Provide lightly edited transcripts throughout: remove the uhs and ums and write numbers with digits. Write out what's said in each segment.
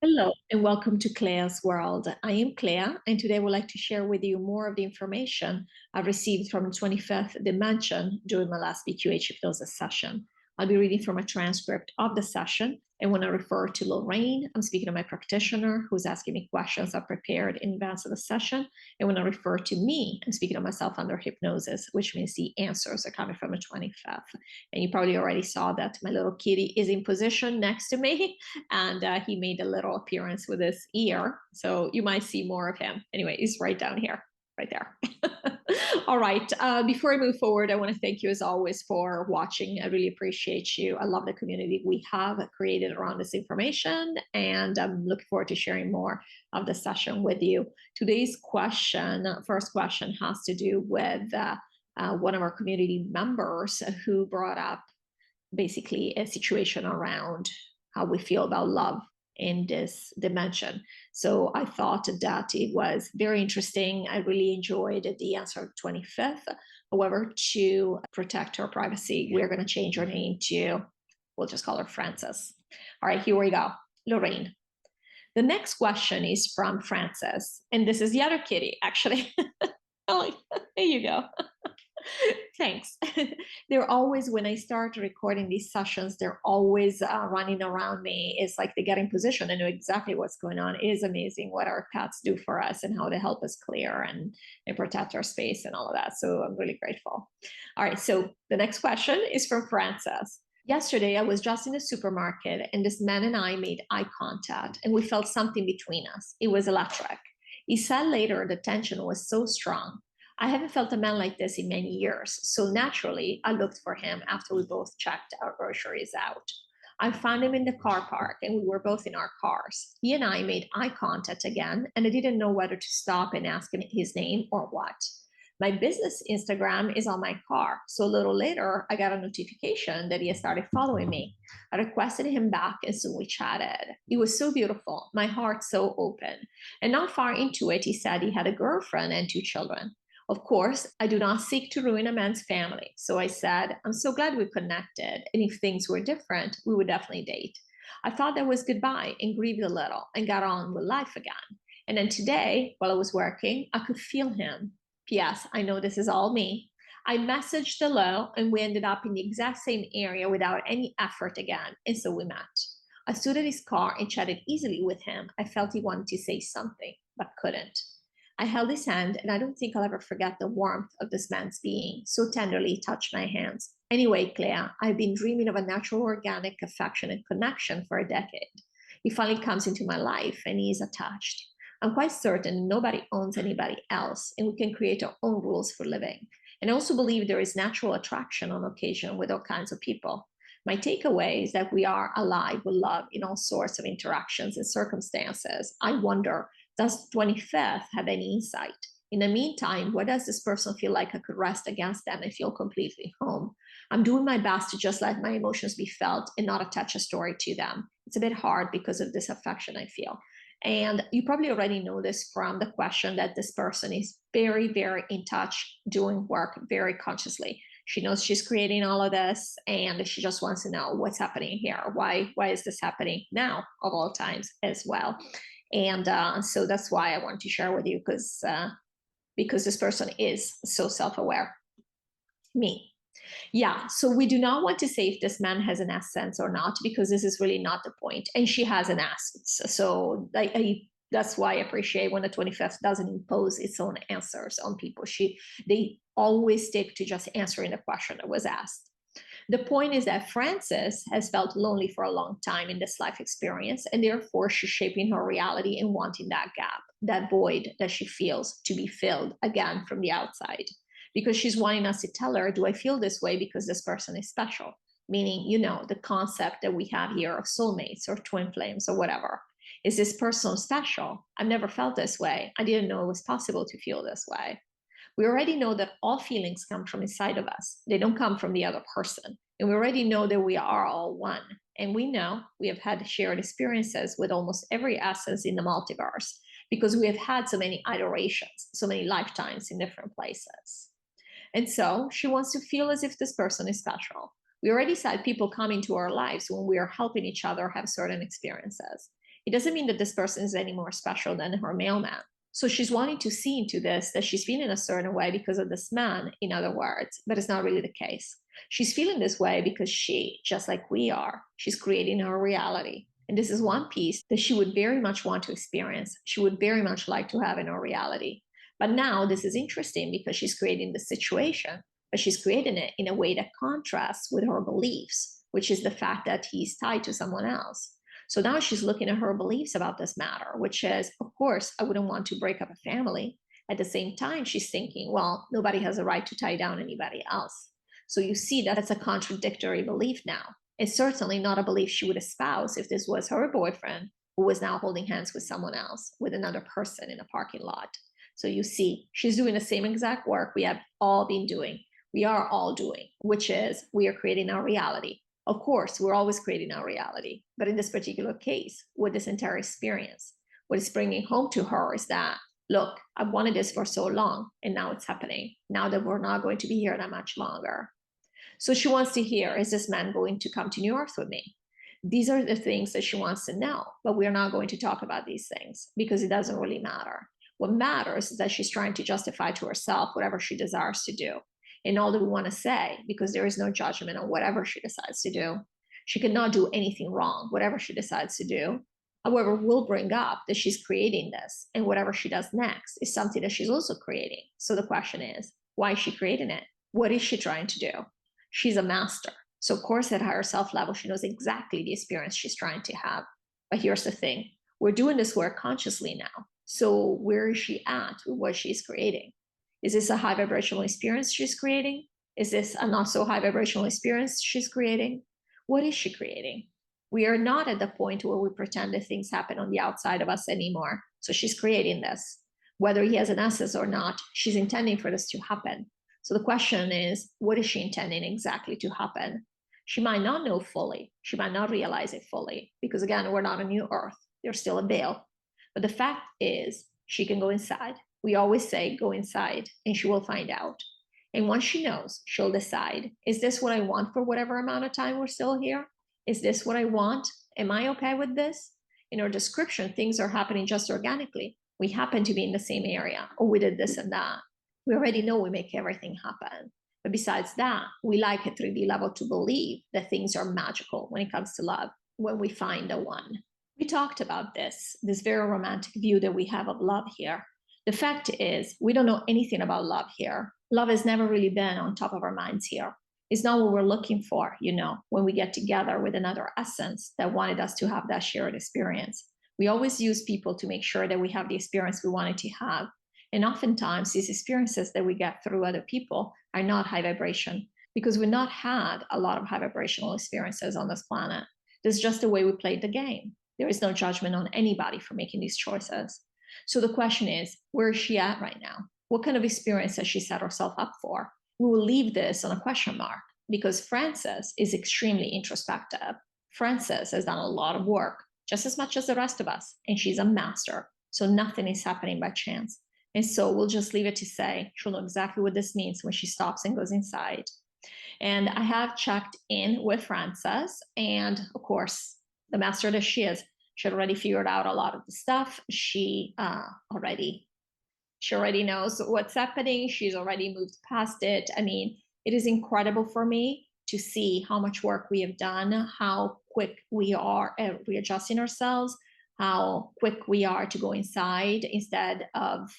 Hello and welcome to CLEA'S World. I am Clea, and today I would like to share with you more of the information I've received from the 25th dimension during my last QHHT Hypnosis session. I'll be reading from a transcript of the session, and when I refer to Lorrayne, I'm speaking to my practitioner who's asking me questions I prepared in advance of the session, and when I refer to me, I'm speaking to myself under hypnosis, which means the answers are coming from the 25th. And you probably already saw that my little kitty is in position next to me, and he made a little appearance with his ear. So you might see more of him. Anyway, he's right down here, right there. All right. Before I move forward, I want to thank you as always for watching. I really appreciate you. I love the community we have created around this information, and I'm looking forward to sharing more of the session with you. Today's question, first question, has to do with one of our community members who brought up basically a situation around how we feel about love in this dimension. So I thought that it was very interesting. I really enjoyed the answer of 25th. However, to protect her privacy, we're going to change her name to, we'll just call her Frances. All right, here we go. Lorrayne. The next question is from Frances, and this is the other kitty, actually. Oh, there you go. Thanks. They're always, when I start recording these sessions, they're always running around me. It's like they get in position and know exactly what's going on. It is amazing what our pets do for us and how they help us clear and protect our space and all of that. So I'm really grateful. All right. So the next question is from Frances. Yesterday, I was just in the supermarket and this man and I made eye contact and we felt something between us. It was electric. He said later the tension was so strong. I haven't felt a man like this in many years, so naturally, I looked for him after we both checked our groceries out. I found him in the car park, and we were both in our cars. He and I made eye contact again, and I didn't know whether to stop and ask him his name or what. My business Instagram is on my car, so a little later, I got a notification that he had started following me. I requested him back, and so we chatted. It was so beautiful, my heart so open. And not far into it, he said he had a girlfriend and 2 children. Of course, I do not seek to ruin a man's family. So I said, I'm so glad we connected. And if things were different, we would definitely date. I thought that was goodbye and grieved a little and got on with life again. And then today, while I was working, I could feel him. P.S. I know this is all me. I messaged hello and we ended up in the exact same area without any effort again. And so we met. I stood at his car and chatted easily with him. I felt he wanted to say something, but couldn't. I held his hand, and I don't think I'll ever forget the warmth of this man's being, so tenderly he touched my hands. Anyway, Clea, I've been dreaming of a natural, organic, affectionate connection for a decade. He finally comes into my life, and he is attached. I'm quite certain nobody owns anybody else, and we can create our own rules for living. And I also believe there is natural attraction on occasion with all kinds of people. My takeaway is that we are alive with love in all sorts of interactions and circumstances. I wonder, does 25th have any insight? In the meantime, where does this person feel like I could rest against them and feel completely home? I'm doing my best to just let my emotions be felt and not attach a story to them. It's a bit hard because of this affection I feel. And you probably already know this from the question that this person is very, very in touch, doing work very consciously. She knows she's creating all of this and she just wants to know what's happening here. Why is this happening now of all times as well? And so that's why I want to share with you because this person is so self-aware. Me. Yeah, so we do not want to say if this man has an essence or not, because this is really not the point. And she has an essence. So that's why I appreciate when the 25th doesn't impose its own answers on people. They always stick to just answering the question that was asked. The point is that Frances has felt lonely for a long time in this life experience, and therefore she's shaping her reality and wanting that gap, that void that she feels to be filled again from the outside. Because she's wanting us to tell her, do I feel this way because this person is special? Meaning, the concept that we have here of soulmates or twin flames or whatever. Is this person special? I've never felt this way. I didn't know it was possible to feel this way. We already know that all feelings come from inside of us. They don't come from the other person. And we already know that we are all one. And we know we have had shared experiences with almost every essence in the multiverse because we have had so many iterations, so many lifetimes in different places. And so she wants to feel as if this person is special. We already said people come into our lives when we are helping each other have certain experiences. it doesn't mean that this person is any more special than her mailman. So she's wanting to see into this, that she's feeling a certain way because of this man, in other words, but it's not really the case. She's feeling this way because she, just like we are, she's creating her reality. And this is one piece that she would very much want to experience. She would very much like to have in her reality. But now this is interesting because she's creating the situation, but she's creating it in a way that contrasts with her beliefs, which is the fact that he's tied to someone else. So now she's looking at her beliefs about this matter, which is, of course, I wouldn't want to break up a family. At the same time, she's thinking, well, nobody has a right to tie down anybody else. So you see that it's a contradictory belief now. It's certainly not a belief she would espouse if this was her boyfriend who was now holding hands with someone else, with another person in a parking lot. So you see, she's doing the same exact work we have all been doing. We are all doing, which is we are creating our reality. Of course, we're always creating our reality. But in this particular case, with this entire experience, what it's bringing home to her is that, look, I've wanted this for so long, and now it's happening. Now that we're not going to be here that much longer. So she wants to hear, is this man going to come to New York with me? These are the things that she wants to know, but we're not going to talk about these things because it doesn't really matter. What matters is that she's trying to justify to herself whatever she desires to do. And all that we want to say, because there is no judgment on whatever she decides to do. She cannot do anything wrong, whatever she decides to do. However, we'll bring up that she's creating this, and whatever she does next is something that she's also creating. So the question is, why is she creating it? What is she trying to do? She's a master. So of course, at higher self level, she knows exactly the experience she's trying to have. But here's the thing. We're doing this work consciously now. So where is she at with what she's creating? Is this a high vibrational experience she's creating? Is this a not so high vibrational experience she's creating? What is she creating? We are not at the point where we pretend that things happen on the outside of us anymore. So she's creating this. Whether he has an essence or not, she's intending for this to happen. So the question is, what is she intending exactly to happen? She might not know fully. She might not realize it fully because, again, we're not a new earth. There's still a veil. But the fact is, she can go inside. We always say, go inside, and she will find out. And once she knows, she'll decide, is this what I want for whatever amount of time we're still here? Is this what I want? Am I okay with this? In our description, things are happening just organically. We happen to be in the same area, or we did this and that. We already know we make everything happen. But besides that, we like at 3D level to believe that things are magical when it comes to love, when we find the one. We talked about this very romantic view that we have of love here. The fact is, we don't know anything about love here. Love has never really been on top of our minds here. It's not what we're looking for, when we get together with another essence that wanted us to have that shared experience. We always use people to make sure that we have the experience we wanted to have. And oftentimes, these experiences that we get through other people are not high vibration because we've not had a lot of high vibrational experiences on this planet. This is just the way we played the game. There is no judgment on anybody for making these choices. So the question is, where is she at right now? What kind of experience has she set herself up for? We will leave this on a question mark because Frances is extremely introspective. Frances has done a lot of work, just as much as the rest of us, and she's a master. So nothing is happening by chance. And so we'll just leave it to say, she'll know exactly what this means when she stops and goes inside. And I have checked in with Frances, and of course, the master that she is, she already figured out a lot of the stuff. She already knows what's happening. She's already moved past it. I mean, it is incredible for me to see how much work we have done, how quick we are at readjusting ourselves, how quick we are to go inside instead of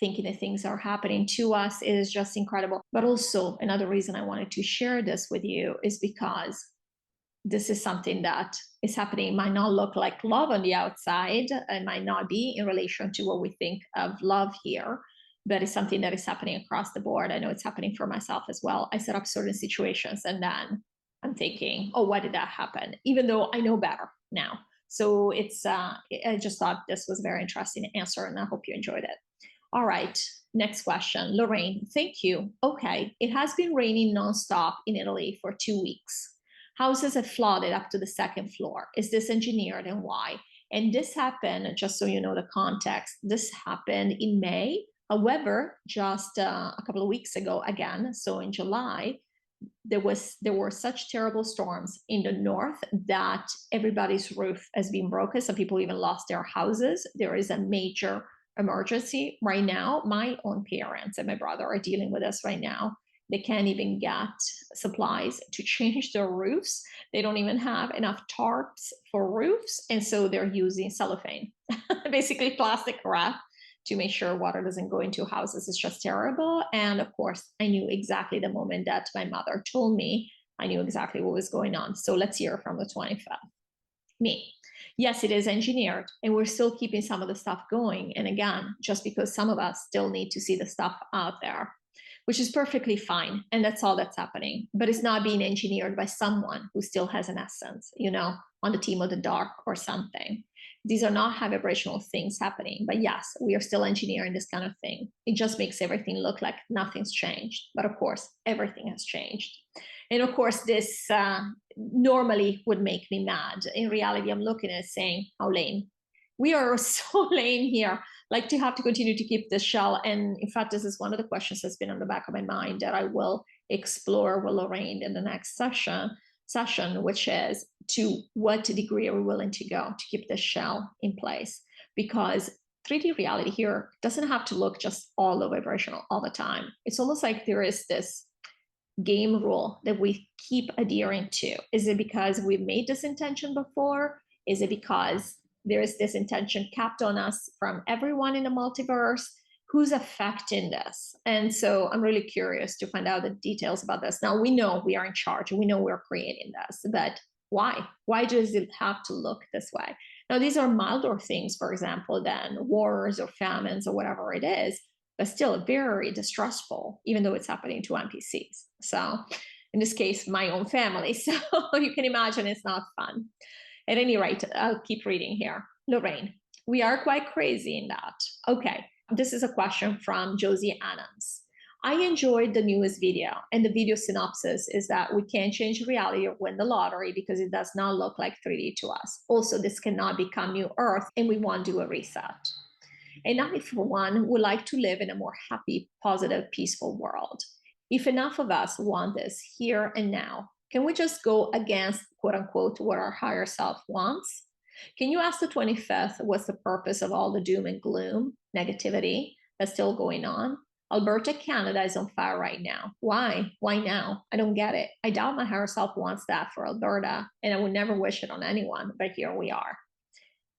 thinking that things are happening to us. It is just incredible. But also, another reason I wanted to share this with you is because this is something that is happening. It might not look like love on the outside. It might not be in relation to what we think of love here, but it's something that is happening across the board. I know it's happening for myself as well. I set up certain situations and then I'm thinking, oh, why did that happen? Even though I know better now. So I just thought this was a very interesting answer and I hope you enjoyed it. All right, next question. Lorraine, thank you. Okay, it has been raining nonstop in Italy for 2 weeks. Houses have flooded up to the second floor. Is this engineered and why? And this happened, just so you know the context, this happened in May. However, just a couple of weeks ago, again, so in July, there were such terrible storms in the north that everybody's roof has been broken. Some people even lost their houses. There is a major emergency right now. My own parents and my brother are dealing with this right now. They can't even get supplies to change their roofs. They don't even have enough tarps for roofs. And so they're using cellophane, basically plastic wrap, to make sure water doesn't go into houses. It's just terrible. And of course, I knew exactly the moment that my mother told me, I knew exactly what was going on. So let's hear from the 25th. Me. Yes, it is engineered, and we're still keeping some of the stuff going. And again, just because some of us still need to see the stuff out there, which is perfectly fine. And that's all that's happening. But it's not being engineered by someone who still has an essence, you know, on the team of the dark or something. These are not high vibrational things happening. But yes, we are still engineering this kind of thing. It just makes everything look like nothing's changed. But of course, everything has changed. And of course, this normally would make me mad. In reality, I'm looking at it saying, how lame. We are so lame here, like to have to continue to keep this shell. And in fact, this is one of the questions that's been on the back of my mind that I will explore with Lorrayne in the next session, which is to what degree are we willing to go to keep this shell in place? Because 3D reality here doesn't have to look just all low vibrational all the time. It's almost like there is this game rule that we keep adhering to. Is it because we've made this intention before? Is it because there is this intention capped on us from everyone in the multiverse? Who's affecting this? And so I'm really curious to find out the details about this. Now, we know we are in charge. We know we're creating this, but why? Why does it have to look this way? Now, these are milder things, for example, than wars or famines or whatever it is, but still very distressful, even though it's happening to NPCs. So in this case, my own family. So you can imagine it's not fun. At any rate, I'll keep reading here. Lorrayne, we are quite crazy in that. Okay, this is a question from Josie Adams. I enjoyed the newest video, and the video synopsis is that we can't change reality or win the lottery because it does not look like 3D to us. Also, this cannot become New Earth, and we want to do a reset. And I, for one, would like to live in a more happy, positive, peaceful world. If enough of us want this here and now, can we just go against, quote unquote, what our higher self wants? Can you ask the 25th what's the purpose of all the doom and gloom, negativity that's still going on? Alberta, Canada is on fire right now. Why? Why now? I don't get it. I doubt my higher self wants that for Alberta, and I would never wish it on anyone, but here we are.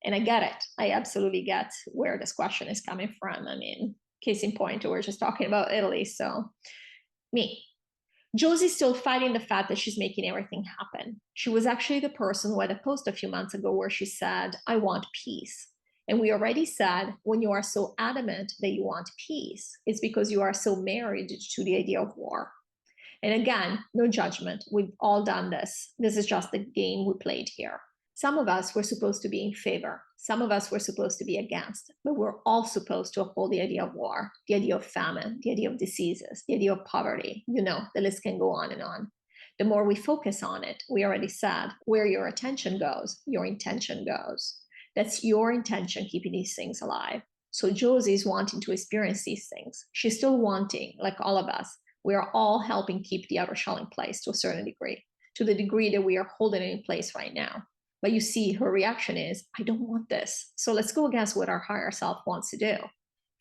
And I get it. I absolutely get where this question is coming from. I mean, case in point, we're just talking about Italy. So me. Josie's still fighting the fact that she's making everything happen. She was actually the person who had a post a few months ago where she said, I want peace. And we already said, when you are so adamant that you want peace, it's because you are so married to the idea of war. And again, no judgment. We've all done this. This is just the game we played here. Some of us were supposed to be in favor. Some of us were supposed to be against, but we're all supposed to uphold the idea of war, the idea of famine, the idea of diseases, the idea of poverty. You know, the list can go on and on. The more we focus on it, we already said, where your attention goes, your intention goes. That's your intention keeping these things alive. So Josie's wanting to experience these things. She's still wanting, like all of us. We are all helping keep the outer shell in place to a certain degree, to the degree that we are holding it in place right now. But you see, her reaction is, I don't want this. So let's go against what our higher self wants to do.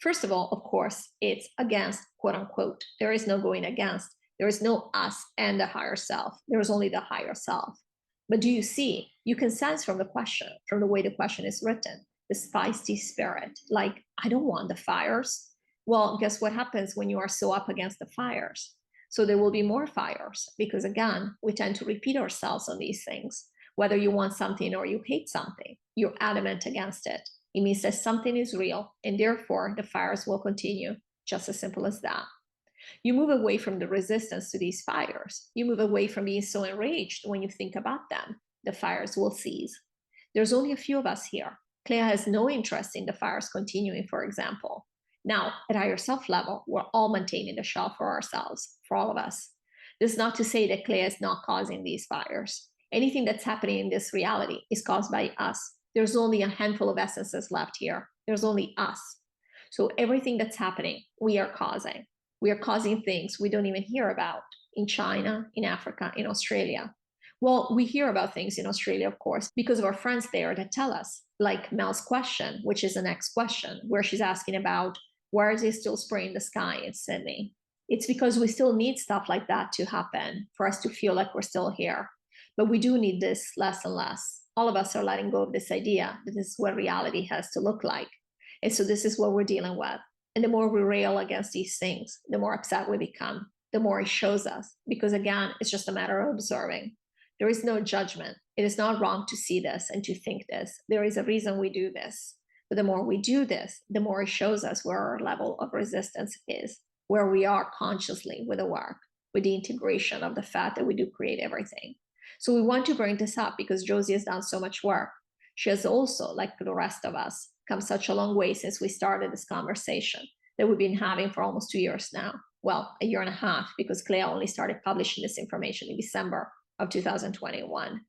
First of all, of course, it's against, quote unquote. There is no going against. There is no us and the higher self. There is only the higher self. But do you see, you can sense from the question, from the way the question is written, this feisty spirit, like, I don't want the fires. Well, guess what happens when you are so up against the fires? So there will be more fires because, again, we tend to repeat ourselves on these things. Whether you want something or you hate something, you're adamant against it. It means that something is real, and therefore the fires will continue, just as simple as that. You move away from the resistance to these fires. You move away from being so enraged when you think about them. The fires will cease. There's only a few of us here. Clea has no interest in the fires continuing, for example. Now, at higher self level, we're all maintaining the shell for ourselves, for all of us. This is not to say that Clea is not causing these fires. Anything that's happening in this reality is caused by us. There's only a handful of essences left here. There's only us. So everything that's happening, we are causing. We are causing things we don't even hear about. in China, in Africa, in Australia. Well, we hear about things in Australia, of course, because of our friends there that tell us, like Mel's question, which is the next question, where she's asking about where is it still spraying the sky in Sydney? It's because we still need stuff like that to happen for us to feel like we're still here. But we do need this less and less. All of us are letting go of this idea that this is what reality has to look like. And so this is what we're dealing with. And the more we rail against these things, the more upset we become, the more it shows us. Because again, it's just a matter of observing. There is no judgment. It is not wrong to see this and to think this. There is a reason we do this. But the more we do this, the more it shows us where our level of resistance is, where we are consciously with the work, with the integration of the fact that we do create everything. So we want to bring this up because Josie has done so much work. She has also, like the rest of us, come such a long way since we started this conversation that we've been having for almost 2 years now. Well, a year and a half, because Clea only started publishing this information in December of 2021.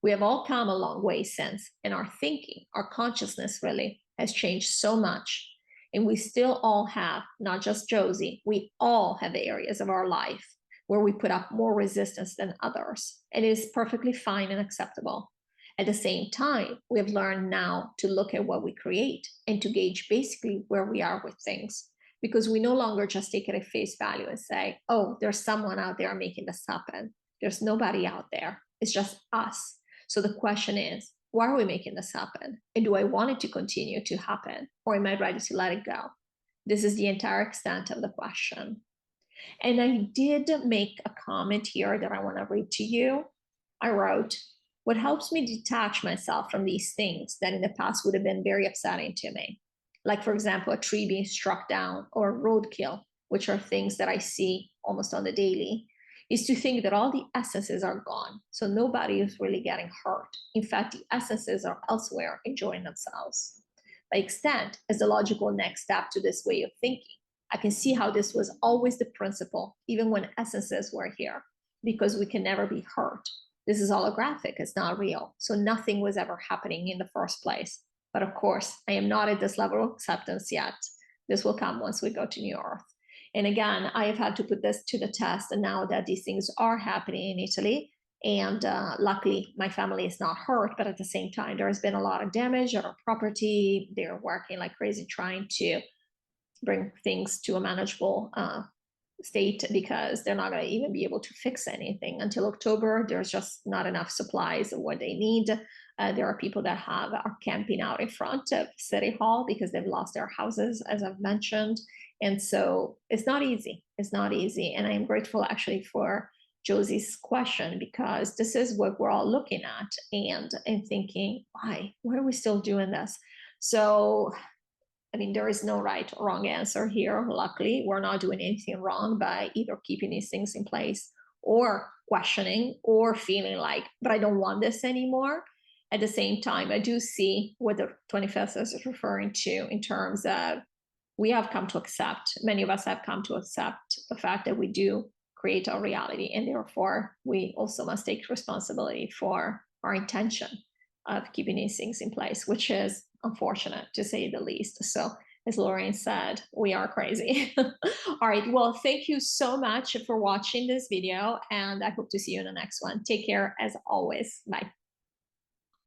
We have all come a long way since, and our thinking, our consciousness really has changed so much. And we still all have, not just Josie, we all have areas of our life where we put up more resistance than others. And it is perfectly fine and acceptable. At the same time, we have learned now to look at what we create and to gauge basically where we are with things, because we no longer just take it at face value and say, oh, there's someone out there making this happen. There's nobody out there. It's just us. So the question is, why are we making this happen? And do I want it to continue to happen? Or am I ready to let it go? This is the entire extent of the question. And I did make a comment here that I want to read to you. I wrote, what helps me detach myself from these things that in the past would have been very upsetting to me, like, for example, a tree being struck down or roadkill, which are things that I see almost on the daily, is to think that all the essences are gone. So nobody is really getting hurt. In fact, the essences are elsewhere enjoying themselves. By extent, as the logical next step to this way of thinking, I can see how this was always the principle, even when essences were here, because we can never be hurt. This is holographic, it's not real. So nothing was ever happening in the first place. But of course, I am not at this level of acceptance yet. This will come once we go to New Earth. And again, I have had to put this to the test, and now that these things are happening in Italy, and luckily my family is not hurt, but at the same time, there has been a lot of damage on our property. They're working like crazy trying to bring things to a manageable state, because they're not going to even be able to fix anything until October. There's just not enough supplies of what they need. There are people that are camping out in front of City Hall because they've lost their houses, as I've mentioned. And so it's not easy. It's not easy. And I'm grateful actually for Josie's question, because this is what we're all looking at and thinking, why are we still doing this? So I mean, there is no right or wrong answer here. Luckily, we're not doing anything wrong by either keeping these things in place or questioning or feeling like, but I don't want this anymore. At the same time, I do see what the 25th is referring to in terms of we have come to accept, many of us have come to accept the fact that we do create our reality, and therefore we also must take responsibility for our intention of keeping these things in place, which is unfortunate to say the least. So as Lorraine said, we are crazy. All right, well, thank you so much for watching this video, and I hope to see you in the next one. Take care as always. Bye.